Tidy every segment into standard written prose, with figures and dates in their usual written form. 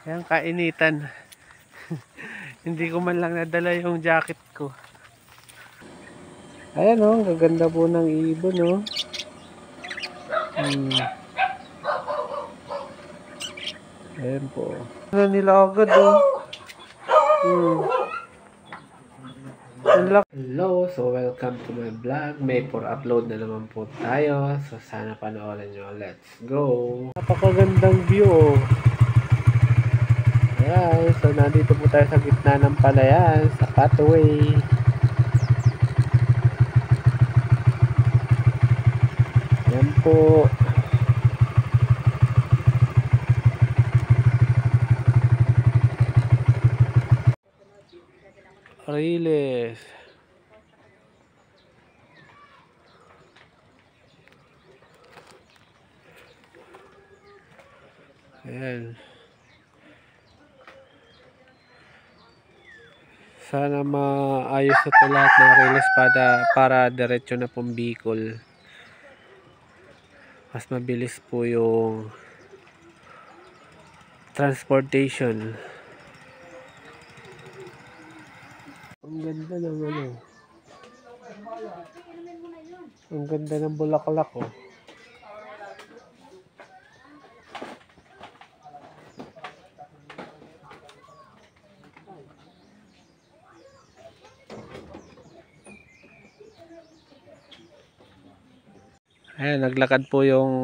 Ayan, kainitan. Hindi ko man lang nadala yung jacket ko. Ayan oh, gaganda po ng ibon oh. Ayan po. Ano nila agad oh. Hello, so welcome to my vlog. May for upload na naman po tayo. So sana panoorin nyo. Let's go. Napakagandang view oh. Ayan, so nandito po tayo sa gitna ng palayan, sa pathway. Ayan po. Riles. Ayan. Sana maayos ito lahat ng Riles para diretso na pong Bicol. Mas mabilis po yung transportation. Ang ganda ng ano. Ang ganda ng bulaklak oh. Ayan, naglakad po yung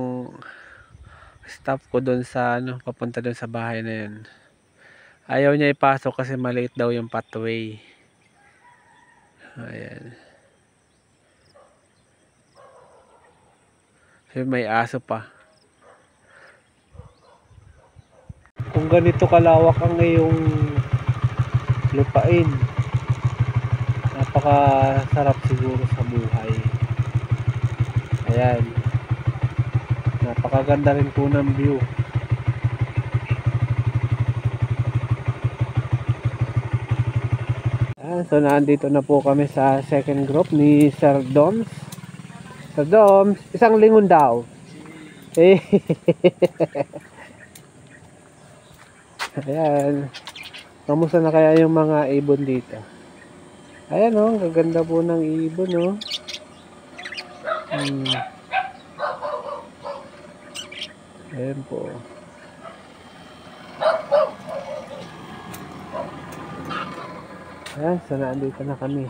staff ko doon sa ano, papunta doon sa bahay na yun. Ayaw niya ipasok kasi maliit daw yung pathway. Ayan. So, may aso pa. Kung ganito kalawak ang iyong lupain, napakasarap siguro sa buhay. Ayan. Napakaganda rin po ng view. So nandito na po kami sa second group ni Sir Doms. Sir Doms, isang lingon daw. Ayan. Kamusta na kaya yung mga ibon dito? Ayan oh, gaganda po ng ibon oh. Ayan po. Ayan, so nandito na kami.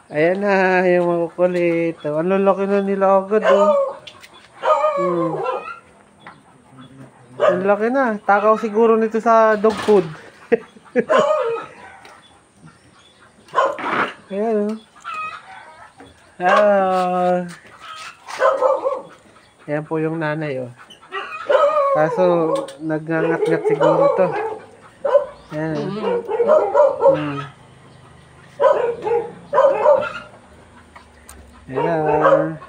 Ayan na, yung makukulit. Ang lalaki na nila agad oh. Ang laki na. Takaw siguro nito sa dog food. Ayan oh. Ayan po yung nanay oh. Kaso nagngangat-ngat siguro to. Ayan. Ayan.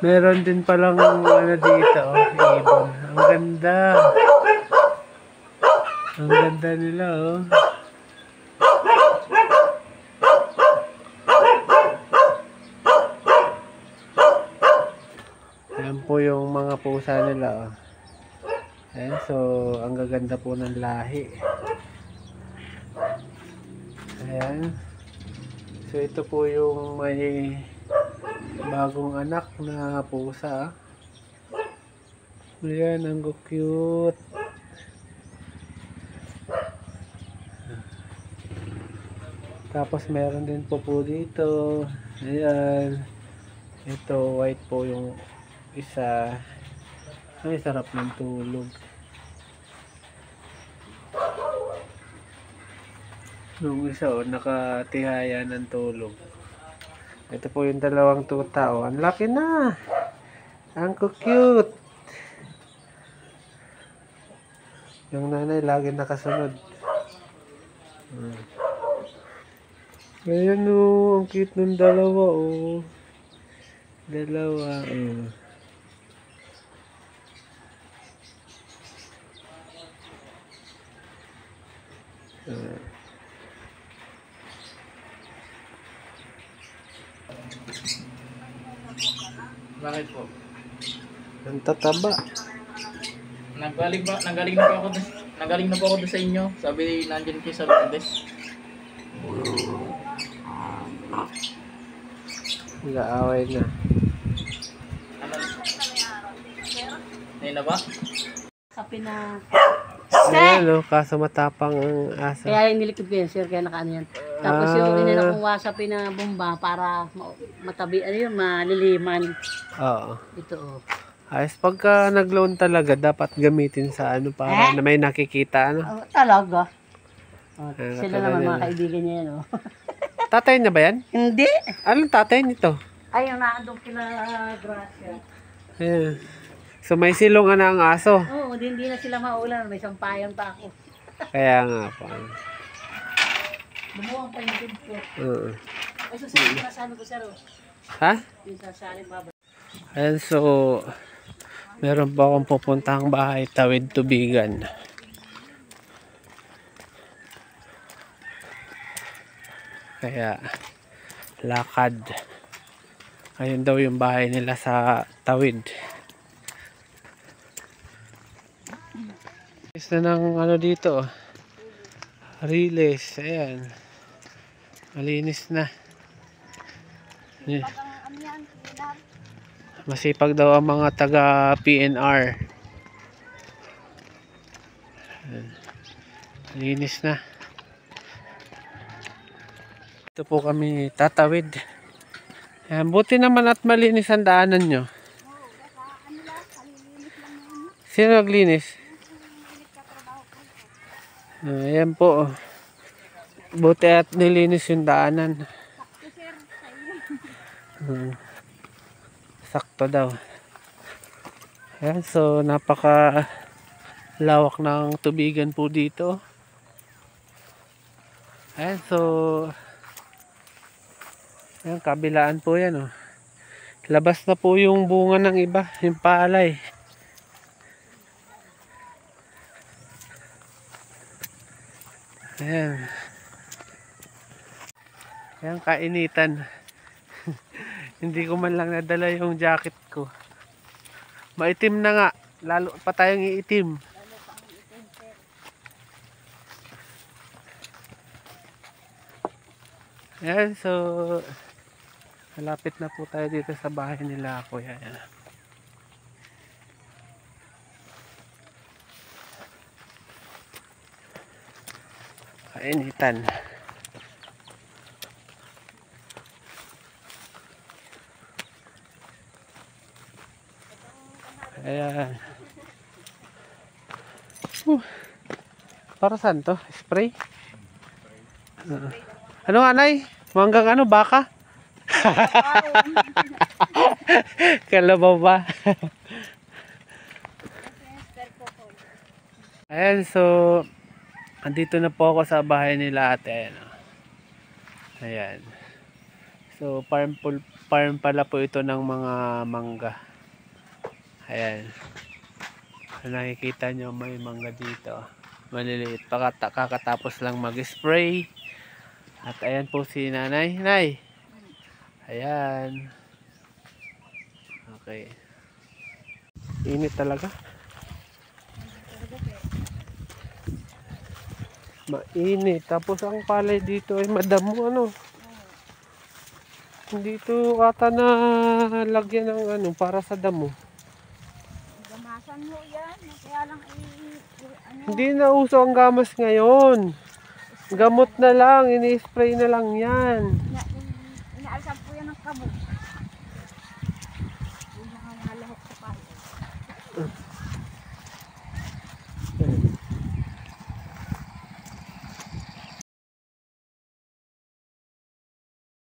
Meron din palang ano dito oh, ibon. Ang ganda. Ang ganda nila oh. Ayan po yung mga pusa nila oh. Ayan, so ang gaganda po ng lahi. Ayan. So ito po yung may bagong anak na pusa. Ayan, ang cute. Tapos meron din po dito. Ayan. Ito white po yung isa. Ay, sarap ng tulog. Yung isa oh, nakatihaya ng tulog. Ito po yung dalawang tuta oh. Ang laki na. Ang cute. Yung nanay lagi nakasunod. Ayan oh, ang cute ng dalawa oh. Dalawa oh. Bakit po? Ang tataba. Nagaling na po ako doon sa inyo. Sabi nandiyan kayo sa Lourdes. Nag-aaway na. Ano? Ngayon na ba? Sabi na, Ayan, no? Kaso matapang ang aso. kaya yung nilikod ko yan, sir, kaya nakaano yan. Tapos yung inina kong wasapin na bomba para matabi, ano yun, maliliman. Oo. Ito, oh. Ayos, pagka nag-loan talaga, dapat gamitin sa ano para na may nakikita, ano. Oh, talaga. Oh, Ano sila talaga naman yan? mga kaibigan niya yan, oh. Tatay niya ba yan? Hindi. Anong tatay nito? Ay, yung naandong kila Gracia. Ayan. So may silungan na ang aso. Oo, hindi na sila maulan. May sampayan pa ako. Kaya nga po. Bumuhang pa yung bid ko. Oo. Ay, susunod na sabi ko, sir, oh. Ha? Yung sasaling baba. Ayan, so meron pa akong pupuntahang bahay, Tawid Tubigan. Kaya lakad. Ayun daw yung bahay nila sa Tawid. Is na ng ano dito, oh. Riles, ayan. Malinis na. Yeah. Masipag daw ang mga taga PNR. Ayan. Malinis na. Ito po kami tatawid. Ayan, buti naman at malinis ang daanan nyo. Sino naglinis? Ayan po. Buti at nilinis yung daanan. Sakto daw. Ayan, so napaka lawak ng tubigan po dito. Ayan, so ayan, kabilaan po yan, oh. Labas na po yung bunga ng iba, yung palay. Ayan. Ayan, kainitan. Hindi ko man lang nadala yung jacket ko. Maitim na nga. Lalo pa tayong iitim. Ayan, so malapit na po tayo dito sa bahay nila, kuya. Ayan. Kainitan. Ayan. Para saan to? Spray? Ano nga, Nay? Hanggang ano, baka? Kalabaw ba? Ayan, so andito na po ako sa bahay nila ate. Ayan. So farm pala po ito ng mga mangga. Ayan. Nakikita nyo may mangga dito. Maliliit. Kakatapos lang mag-spray. At ayan po si nanay. Nay. Ayan. Okay. Init talaga. Mainit. Tapos ang palay dito ay madamo, ano. Dito ata na lagyan ng ano para sa damo. Gamasan mo yan. Kaya lang ano, Hindi na uso ang gamas ngayon. Gamot na lang, ini-spray na lang yan. inaalsan po yan ng kabog. Yung mga lahok sa palo.